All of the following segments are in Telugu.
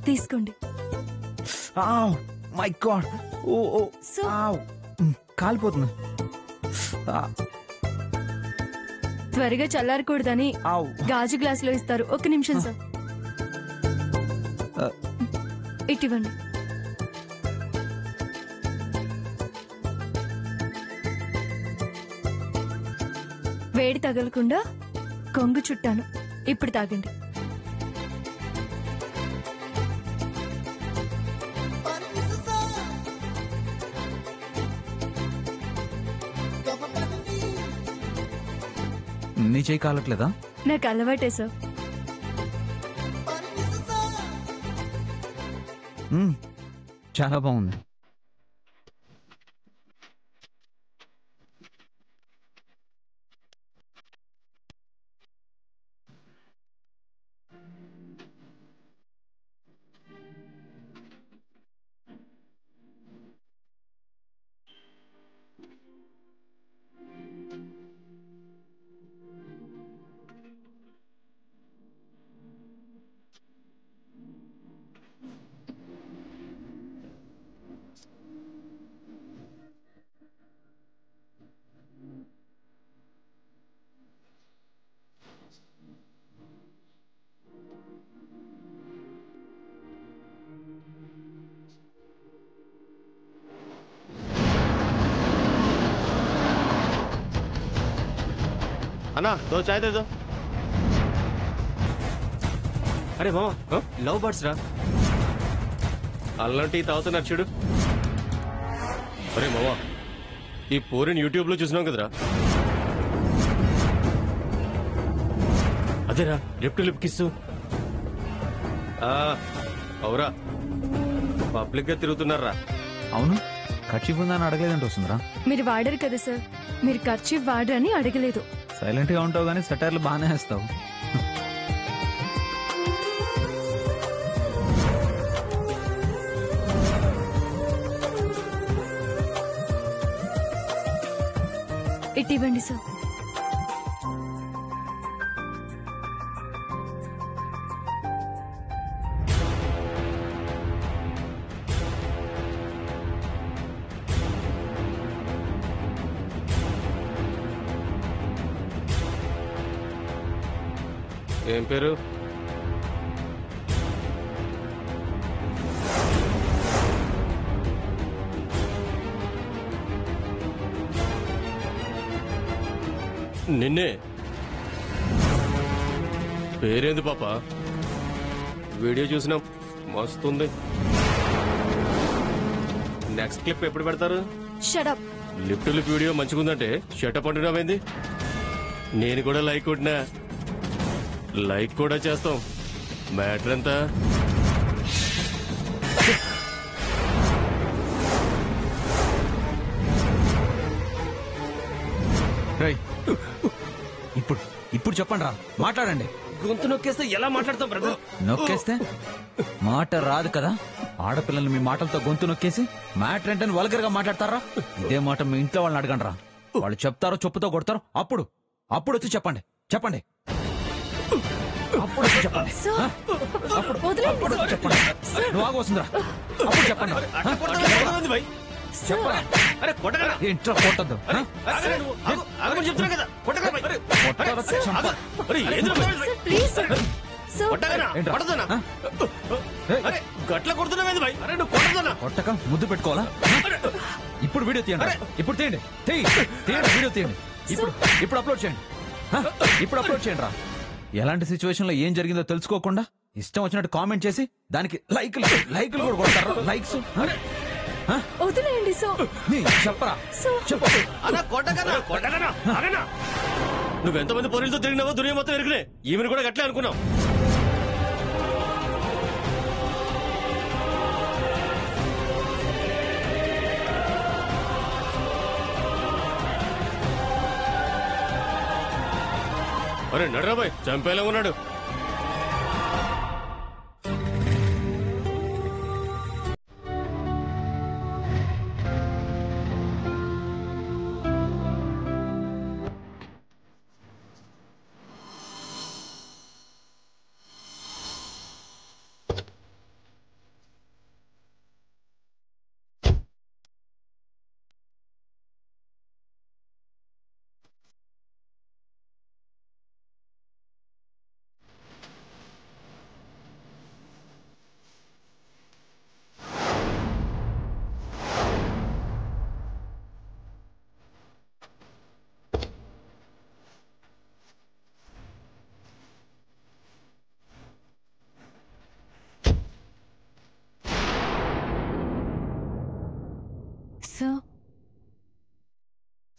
తీసుకోండి. మై గాడ్, ఓ ఓ కాలిపోతుంది. త్వరగా చల్లారకూడదని గాజు గ్లాసులో ఇస్తారు. 1 నిమిషం సార్. ఇటివ్వండి. వేడి తగలకుండా కొంగు చుట్టాను. ఇప్పుడు తాగండి. నీ చేయి కాలట్లేదా? నాకు అలవాటే సార్. చాలా బాగుంది. అన్నా 2 చాయ్ దే దో. అరే మామ, లవ్ బర్డ్స్ రా. అల్లం టీ తాగుతున్నారు చూడు. అరే మామ, ఈ పూరిని యూట్యూబ్ లో చూసినాం కదరా. అదేరా లిప్ టు లిప్ కిస్సు. అవురా, పబ్లిక్ గా తిరుగుతున్నారా. అవును, ఖర్చు ఉందని అడగలేదంటే వస్తుందిరా. మీరు వాడరు కదా సార్. మీరు ఖర్చు వాడరని అడగలేదు. సైలెంట్ గా ఉంటావు కానీ సెటైర్లు బాగానే వేస్తావు. ఇటివ్వండి సార్. ఏం పేరు? నిన్నే. పేరేంది పాప? వీడియో చూసినాం, మస్తుంది. నెక్స్ట్ క్లిప్ ఎప్పుడు పెడతారు? Shut up. Lip to lip video మంచిగుందంటే షటప్ అంటున్నావేంది? నేను కూడా లైక్ కొట్టినా, లైక్ కూడా చేస్తాం. మ్యాటర్ ఎంత? ఇప్పుడు ఇప్పుడు చెప్పండి రా, మాట్లాడండి. గొంతు నొక్కేస్తే ఎలా మాట్లాడతాం బ్రదర్? నొక్కేస్తే మాట రాదు కదా. ఆడపిల్లల్ని మీ మాటలతో గొంతు నొక్కేసి మ్యాటర్ ఏంటని వల్గర్ గా మాట్లాడతారా? ఇదే మాట మీ ఇంట్లో వాళ్ళని అడగండి రా. వాళ్ళు చెప్తారో చెప్పుతో కొడతారో అప్పుడు అప్పుడు వచ్చి చెప్పండి. చెప్పండి అప్పుడు వచ్చి చెప్పండి. అప్పుడు చెప్పండి. నువ్వు ఆగొస్తుందిరా. అప్పుడు చెప్పండి. ఇంట్లో కొట్టద్దు. కొట్టక ముద్దు పెట్టుకోవాలా? ఇప్పుడు వీడియో తీయండి. ఇప్పుడు తీయండి. వీడియో తీయండి. ఇప్పుడు అప్లోడ్ చేయండి. ఇప్పుడు అప్లోడ్ చేయండి రా. ఎలాంటి సిచ్యువేషన్ లో ఏం జరిగిందో తెలుసుకోకుండా ఇష్టం వచ్చినట్టు కామెంట్ చేసి దానికి లైకులు కూడా కొడతారు. లైక్స్ వదిలేయండి సో. చెప్పరా, చెప్పు. నువ్వెంతమంది పోలీసులతో తిరిగినావో దునియా మొత్తం ఎరుగునే. ఈమెను కూడా గట్లే అనుకున్నావు. అరే నడరాబాయ్, చంపేలా ఉన్నాడు.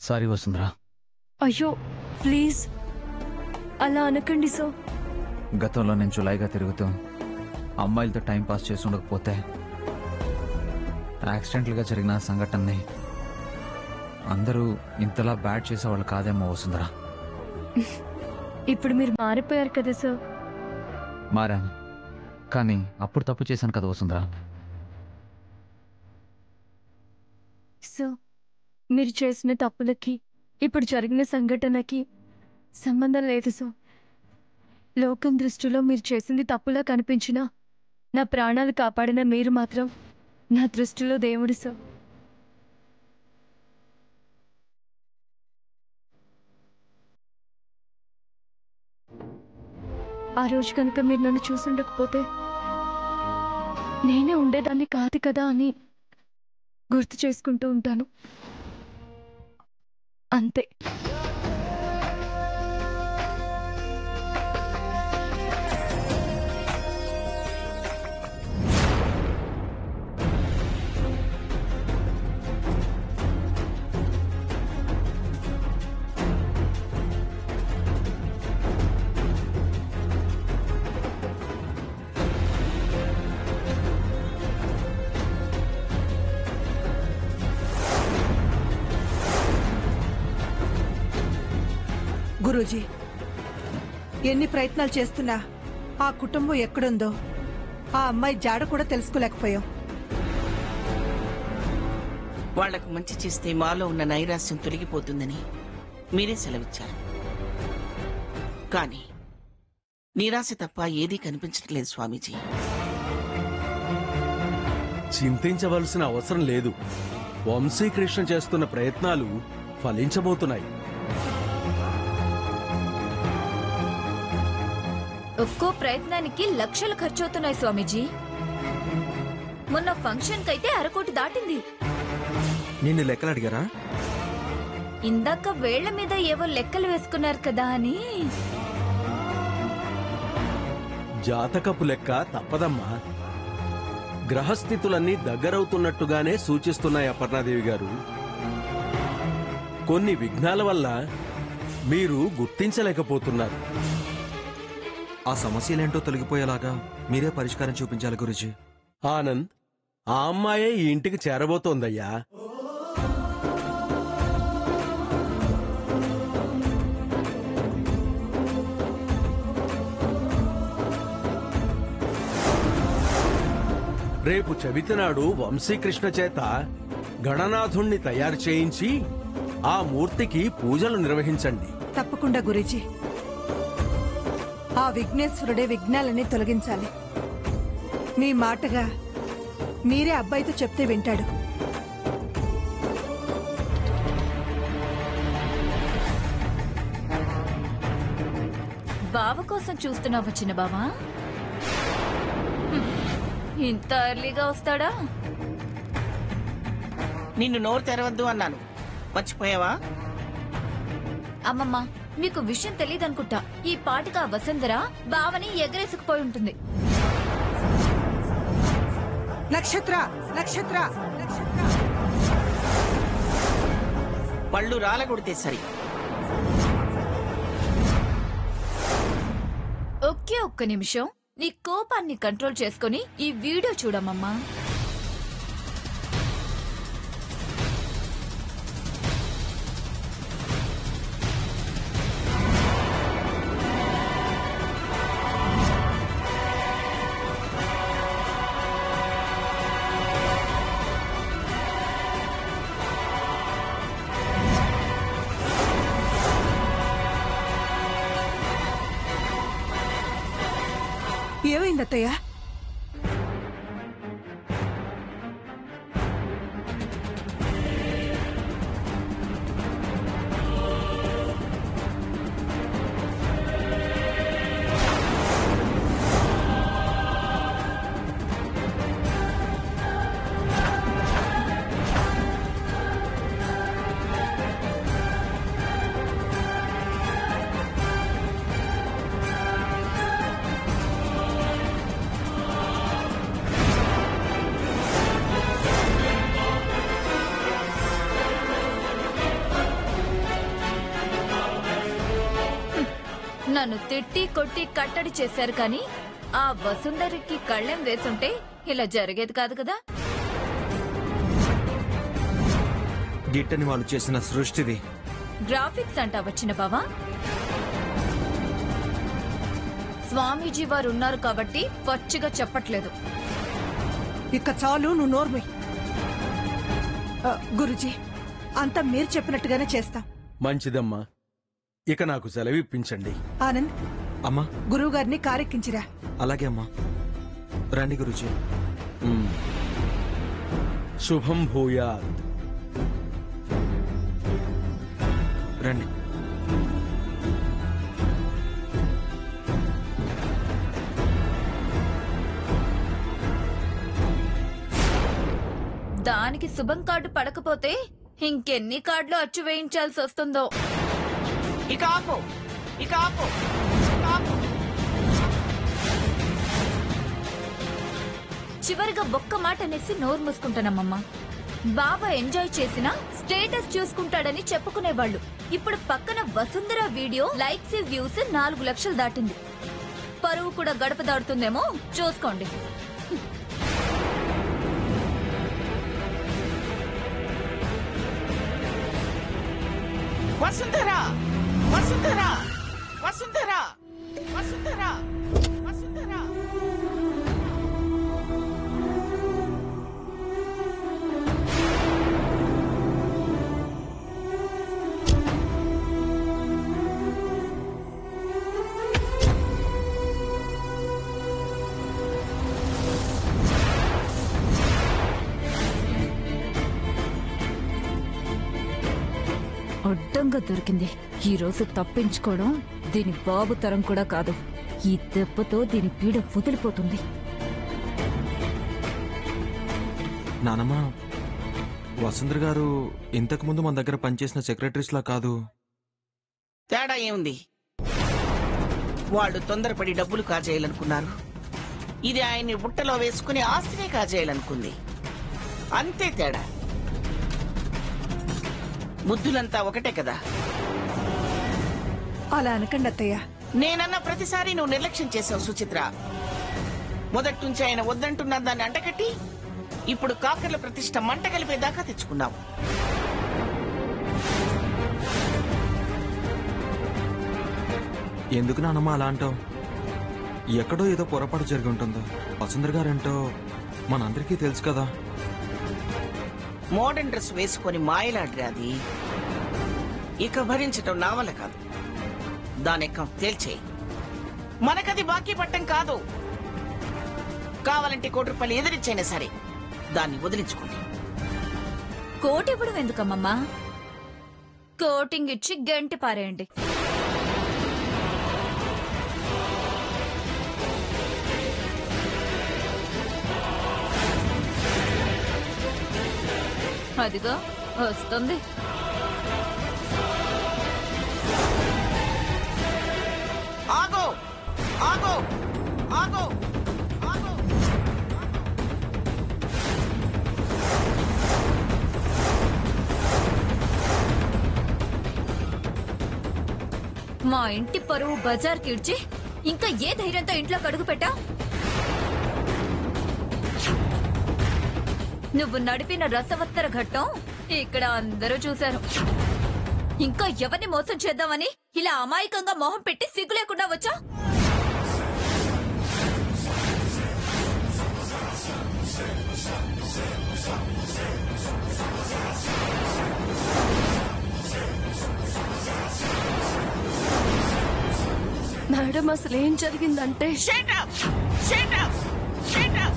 సారీ వసుంధరా. అయ్యో ప్లీజ్ అలా అనకండి సో. గతంలో నేను చులాయిగా తిరుగుతూ అమ్మాయిలతో టైం పాస్ చేసి ఉండకపోతే యాక్సిడెంట్లుగా జరిగిన సంఘటనని అందరూ ఇంతలా బ్యాడ్ చేసేవాళ్ళు కాదేమో వసుంధరా. ఇప్పుడు మీరు మారిపోయారు కదా సో. మారాను, కానీ అప్పుడు తప్పు చేశాను కదా వసుంధరా. సో మీరు చేసిన తప్పులకి ఇప్పుడు జరిగిన సంఘటనకి సంబంధం లేదు సో. లోకం దృష్టిలో మీరు చేసింది తప్పులా కనిపించినా నా ప్రాణాలు కాపాడిన మీరు మాత్రం నా దృష్టిలో దేవుడు సో. ఆ రోజు కనుక మీరు నన్ను చూసుండకపోతే నేనే ఉండేదాన్ని కాదు కదా అని గుర్తు చేసుకుంటూ ఉంటాను అంతే. గురూజీ, ఎన్ని ప్రయత్నాలు చేస్తున్నా ఆ కుటుంబం ఎక్కడుందో ఆ అమ్మాయి జాడ కూడా తెలుసుకోలేకపోయాం. వాళ్లకు మంచి చేస్తే మాలో ఉన్న నైరాశ్యం తొలగిపోతుందని మీరే సెలవిచ్చారు. కానీ నిరాశ తప్ప ఏదీ కనిపించట్లేదు స్వామీజీ. చింతించవలసిన అవసరం లేదు. వంశీకృష్ణ చేస్తున్న ప్రయత్నాలు ఫలించబోతున్నాయి. ఒక్కో ప్రయత్నానికి లక్షలు ఖర్చవుతున్నాయి స్వామీజీ. మొన్న ఫంక్షన్ కైతే 1/2 కోటి దాటింది. నిన్ను లెక్కలు అడిగారా? ఇందాక వేళ్ల మీద ఏవో లెక్కలు వేసుకున్నారు కదా అని. జాతకపు లెక్క తప్పదమ్మా. గ్రహస్థితులన్నీ దగ్గరవుతున్నట్టుగానే సూచిస్తున్నాయి అపర్ణాదేవి గారు. కొన్ని విఘ్నాల వల్ల మీరు గుర్తించలేకపోతున్నారు. ఆ సమస్యలేంటో తొలగిపోయేలాగా మీరే పరిష్కారం చూపించాలి గురూజీ. ఆనంద్, ఆ అమ్మాయే ఈ ఇంటికి చేరబోతోందయ్యా. రేపు చవితినాడు వంశీకృష్ణ చేత గణనాథుణ్ణి తయారు చేయించి ఆ మూర్తికి పూజలు నిర్వహించండి. తప్పకుండా గురూజీ. ఆ విఘ్నేశ్వరుడే విఘ్నాలన్నీ తొలగించాలి. మీ మాటగా మీరే అబ్బాయితో చెప్తే వింటాడు. బావ కోసం చూస్తున్నావు చిన్న బావా? ఇంత ఎర్లీగా వస్తాడా? నిన్ను నోరు తెరవద్దు అన్నాను, మర్చిపోయావా? అమ్మమ్మ, మీకు విషయం తెలియదనుకుంటా. ఈ పాటిగా వసుంధర బావని ఎగరేసుకుపోయి ఉంటుంది. నక్షత్ర నక్షత్ర నక్షత్ర పళ్ళు రాలగొడితే సరి. ఒక్క నిమిషం నీ కోపాన్ని కంట్రోల్ చేసుకుని ఈ వీడియో చూడమ్మమ్మా. ఏమైంది అత్తయ్య? నన్ను తిట్టి కొట్టి కట్టడి చేశారు కానీ ఆ వసుంధరికి కళ్ళెం వేసుంటే ఇలా జరిగేది కాదు కదా. గిట్టని వాళ్ళు చేసిన సృష్టిది. గ్రాఫిక్స్ అంటా వచ్చిన బావా. స్వామీజీ వారు ఉన్నారు కాబట్టి పచ్చిగా చెప్పట్లేదు. ఇక చాలు, నువ్వు నోర్మై. గురుజీ, అంతా మీరు చెప్పినట్టుగానే చేస్తాం. మంచిదమ్మా, ఇక నాకు సెలవు ఇప్పించండి. ఆనంద్, అమ్మా. గురువు గారిని కారెక్కించిరా. అలాగే అమ్మా. రండి గురుజీ. శుభం భూయాత్. రండి. దానికి శుభం కార్డు పడకపోతే ఇంకెన్ని కార్డులు అచ్చు వేయించాల్సి వస్తుందో. ఇక ఆపు, ఇక ఆపు, ఇక ఆపు. చివరిగా ఒక్క మాట అనేసి నోరు మూసుకుంటానమ్మమ్మా. బాబా ఎంజాయ్ చేసినా స్టేటస్ చూసుకుంటాడని చెప్పుకునేవాళ్ళు. ఇప్పుడు పక్కన వసుంధర వీడియో లైక్స్ వ్యూస్ 4 లక్షలు దాటింది. పరువు కూడా గడప దాడుతుందేమో చూసుకోండి. వసుంధర, వసుంధర, వసుంధర, వసుంధర, వసుంధర. అడ్డంగా దొరికింది. ఈ రోజు తప్పించుకోవడం దీని బాబు తరం కూడా కాదు. ఈ దెబ్బతో దీని పీడ వదిలిపోతుంది. నానమ్మ, వసుంధర గారు ఇంతకు ముందు మన దగ్గర పనిచేసిన సెక్రటరీస్ లా కాదు. తేడా ఏముంది? వాళ్ళు తొందరపడి డబ్బులు కాజేయాలనుకున్నారు. ఇది ఆయన్ని బుట్టలో వేసుకుని ఆస్తినే కాజేయాలనుకుంది. అంతే తేడా. బుద్ధులంతా ఒకటే కదా. అలా అనకండి అత్తయ్య. నేనన్న ప్రతిసారి నువ్వు నిర్లక్ష్యం చేసావు సుచిత్ర. మొదటి నుంచి ఆయన వద్దంటున్న దాన్ని అంటకట్టి ఇప్పుడు కాకర్ల ప్రతిష్ట మంట కలిపేదాకా తెచ్చుకున్నావు. ఎందుకు నానమ్మ అలా అంటావు? ఎక్కడో ఏదో పొరపాటు జరిగి ఉంటుందో. వసుంధర గారేంటో మనందరికీ తెలుసు కదా. మోడర్న్ డ్రెస్ వేసుకొని మాయలాడ్రి అది. ఇక భరించటం నా వల్ల కాదు. దానెక్కం తేల్చేయి. మనకది బాకీ పట్టం కాదు. కావాలంటే 1 కోటి రూపాయలు ఎదిరిచ్చైనా సరే దాన్ని వదిలించుకోండి. కోటివ్వడం ఎందుకమ్మమ్మా? కోటింగ్ ఇచ్చి గంటి పారేయండి. అదిగో వస్తుంది. ఆగో, ఆగో, ఆగో, ఆగో. మా ఇంటి పరువు బజార్కి ఇడ్చి ఇంకా ఏ ధైర్యంతో ఇంట్లో కడుగు పెట్టా? నువ్వు నడిపిన రసవత్తర ఘట్టం ఇక్కడ అందరూ చూశారు. ఇంకా ఎవరిని మోసం చేద్దామని ఇలా అమాయకంగా మొహం పెట్టి సిగ్గు లేకుండా వచ్చా? మేడం, అసలు ఏం జరిగిందంటే Shut up! Shut up! Shut up!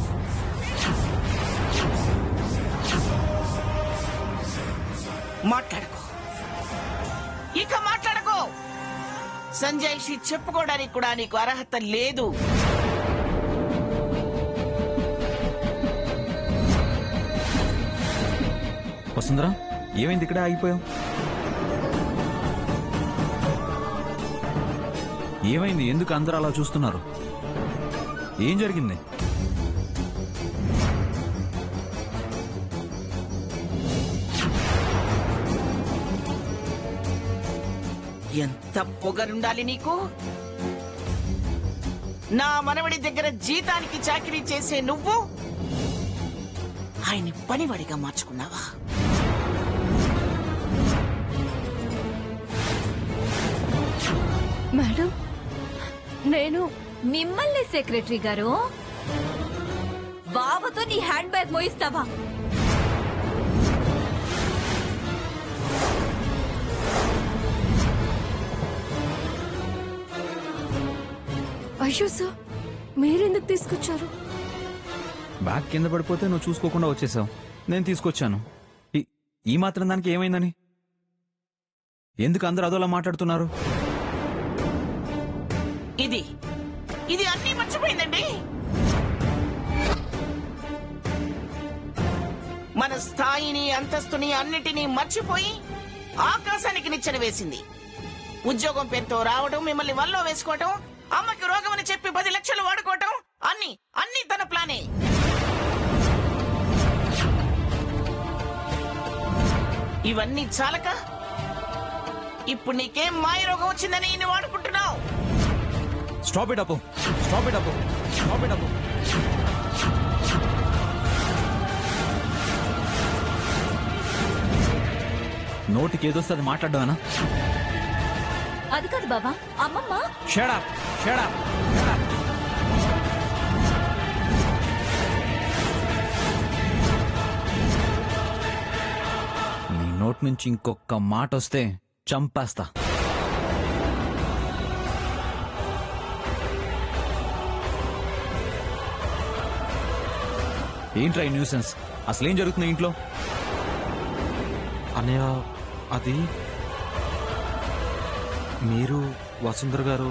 మాట్లాడుకో, ఇక మాట్లాడుకో. సంజయ్ శ్రీ చెప్పుకోవడానికి కూడా నీకు అర్హత లేదు. వసుంధర, ఏమైంది ఇక్కడే ఆగిపోయావు? ఏమైంది? ఎందుకు అందరూ అలా చూస్తున్నారు? ఏం జరిగింది? ఎంత పొగరుండాలి నీకు? నా మనవడి దగ్గర జీతానికి చాకరీ చేసే నువ్వు ఆయన్ని పనివాడిగా మార్చుకున్నావా? మేడం, నేను మిమ్మల్ని సెక్రటరీ గారు బావతో నీ హ్యాండ్ బ్యాగ్ మోయిస్తావా? అయ్యో సార్, మీరెందుకు తీసుకొచ్చారు? బ్యాగ్ కింద పడిపోతే నువ్వు చూసుకోకుండా వచ్చేసావు, నేను తీసుకొచ్చాను. ఈ మాత్రం దానికి ఏమైందని? ఎందుకు అందరూ అదోలా మాట్లాడుతున్నారు? ఇది అన్నీ మర్చిపోయిందండి. మన స్థాయిని, అంతస్తుని అన్నిటినీ మర్చిపోయి ఆకాశానికి నిచ్చెన వేసింది. ఉద్యోగం పేరుతో రావడం, మిమ్మల్ని వల్లో వేసుకోవటం, అమ్మకి రోగం అని చెప్పి 10 లక్షలు వాడుకోవటం, అన్ని తన ప్లానే. ఇవన్నీ చాలక ఇప్పుడు నీకేం మాయ రోగం వచ్చిందని ఇన్ని వాడుకుంటున్నావు. స్టాప్ ఇట్ అప్పు, స్టాప్ ఇట్ అప్పు, స్టాప్ ఇట్ అప్పు. నోటికి ఏదొస్తే అది మాట్లాడమేనా? అది కాదు బాబా, అమ్మమ్మ. Shut up, shut up, shut up. నీ నోటి నుంచి ఇంకొక మాట వస్తే చంపేస్తా. ఏంట్రా ఈ న్యూసెన్స్? అసలేం జరుగుతుంది ఇంట్లో? అన్నయ్య, అది మీరు వసుంధర గారు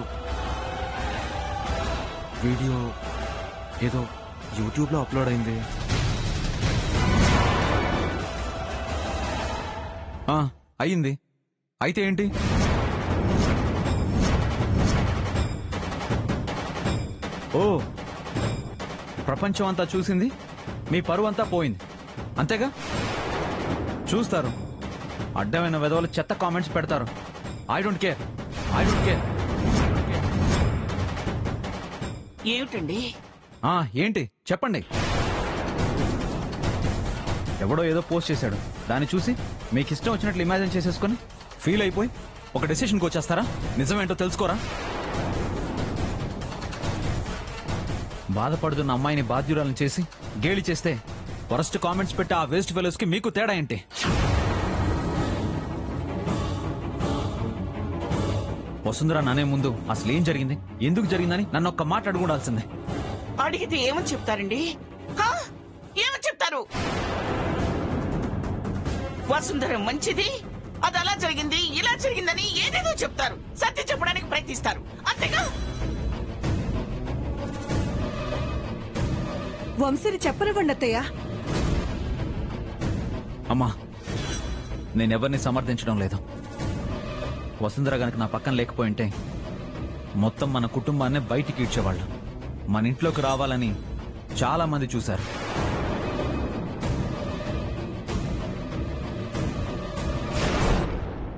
వీడియో ఏదో యూట్యూబ్లో అప్లోడ్ అయింది. అయింది. అయితే ఏంటి? ఓ, ప్రపంచం అంతా చూసింది, మీ పరువు అంతా పోయింది, అంతేగా? చూస్తారు, అడ్డమైన వెధవలు చెత్త కామెంట్స్ పెడతారు. I don't care, I don't care. ఏమిటండి? ఏంటి చెప్పండి. ఎవడో ఏదో పోస్ట్ చేశాడు, దాన్ని చూసి మీకు ఇష్టం వచ్చినట్లు ఇమాజిన్ చేసేసుకుని ఫీల్ అయిపోయి ఒక డెసిషన్కి వచ్చేస్తారా? నిజమేంటో తెలుసుకోరా? బాధపడుతున్న అమ్మాయిని బాధ్యురాలను చేసి గేలి చేస్తే వరస్ట్ కామెంట్స్ పెట్టి ఆ వేస్ట్ ఫెలోస్ కి మీకు తేడా ఏంటి? వసుంధర నానే ముందు అసలు ఏం జరిగింది, ఎందుకు జరిగిందని నన్ను ఒక్క మాట అడుగుడాల్సిందే. అడిగితే ఏమని చెప్తారండి? ఏమని చెప్తారు? వసుంధర మంచిది, అది అలా జరిగింది, ఇలా జరిగిందని ఏదేదో చెప్తారు. సత్యం చెప్పడానికి ప్రయత్నిస్తారు, అంతేగా? వంశీని చెప్పనివ్వండి అత్తయ్య. అమ్మా, నేనెవరిని సమర్థించడం లేదు. వసుంధర గనక నా పక్కన లేకపోయింటే మొత్తం మన కుటుంబాన్నే బయటికి ఇచ్చేవాళ్ళు. మన ఇంట్లోకి రావాలని చాలా మంది చూశారు.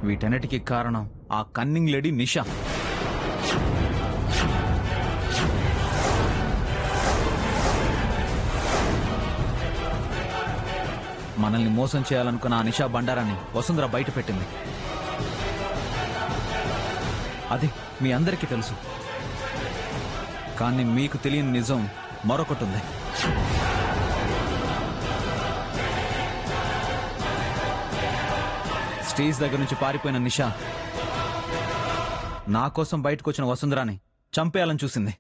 వీటన్నిటికీ కారణం ఆ కన్నింగ్ లేడీ నిషా. మనల్ని మోసం చేయాలనుకున్న ఆ నిషా బండారాన్ని వసుంధర బయట పెట్టింది. అది మీ అందరికీ తెలుసు, కానీ మీకు తెలియని నిజం మరొకటి ఉంది. స్టేజ్ దగ్గర నుంచి పారిపోయిన నిషా నా కోసం బయటకు వచ్చిన వసుంధరాని చంపేయాలని చూసింది.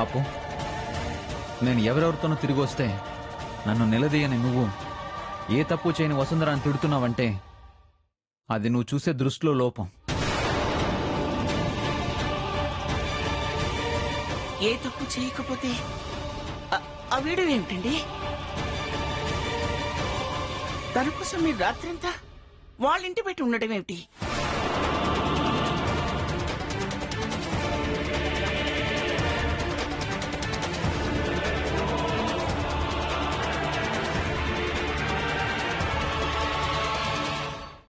అప్పు, నేను ఎవరెవరితోనూ తిరిగి వస్తే నన్ను నిలదీయని నువ్వు ఏ తప్పు చేయని వసుంధరాన్ని తిడుతున్నావంటే అది నువ్వు చూసే దృష్టిలో లోపం. ఏ తప్పు చేయకపోతే ఆ వీడియో ఏమిటండి? దానికోసం మీరు రాత్రంతా వాళ్ళ ఇంటి బయట ఉండడం ఏమిటి?